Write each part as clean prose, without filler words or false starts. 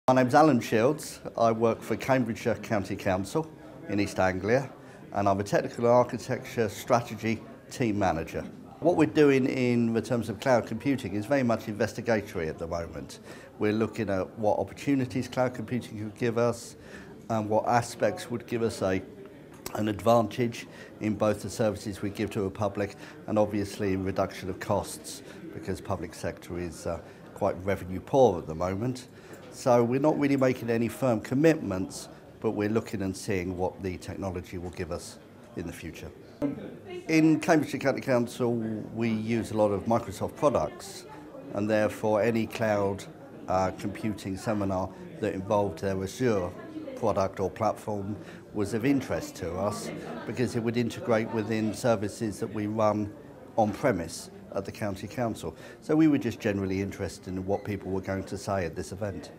My name's Alan Shields. I work for Cambridgeshire County Council in East Anglia, and I'm a technical architecture strategy team manager. What we're doing in the terms of cloud computing is very much investigatory at the moment. We're looking at what opportunities cloud computing could give us and what aspects would give us an advantage in both the services we give to the public and obviously in reduction of costs, because public sector is quite revenue poor at the moment. So we're not really making any firm commitments, but we're looking and seeing what the technology will give us in the future. In Cambridgeshire County Council, we use a lot of Microsoft products, and therefore any cloud computing seminar that involved their Azure product or platform was of interest to us because it would integrate within services that we run on-premise at the County Council. So we were just generally interested in what people were going to say at this event.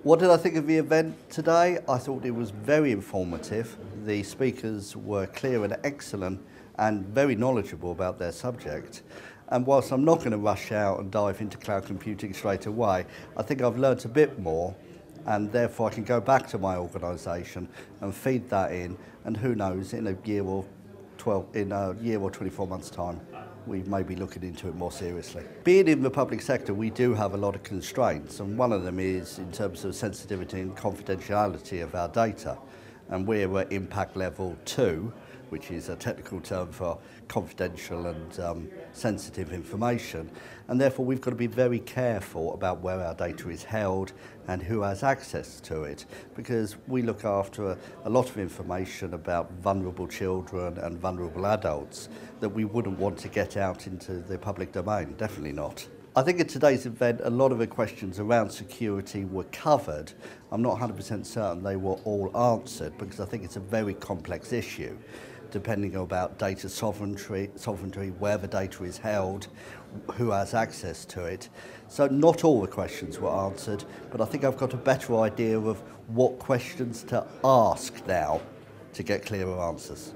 What did I think of the event today? I thought it was very informative. The speakers were clear and excellent and very knowledgeable about their subject. And whilst I'm not going to rush out and dive into cloud computing straight away, I think I've learnt a bit more, and therefore I can go back to my organisation and feed that in, and who knows, in a year or 24 months' time, we may be looking into it more seriously. Being in the public sector, we do have a lot of constraints, and one of them is in terms of sensitivity and confidentiality of our data. And we're at impact level 2, which is a technical term for confidential and sensitive information. And therefore we've got to be very careful about where our data is held and who has access to it, because we look after a lot of information about vulnerable children and vulnerable adults that we wouldn't want to get out into the public domain, definitely not. I think at today's event, a lot of the questions around security were covered. I'm not 100% certain they were all answered, because I think it's a very complex issue, depending about data sovereignty, where the data is held, who has access to it. So not all the questions were answered, but I think I've got a better idea of what questions to ask now to get clearer answers.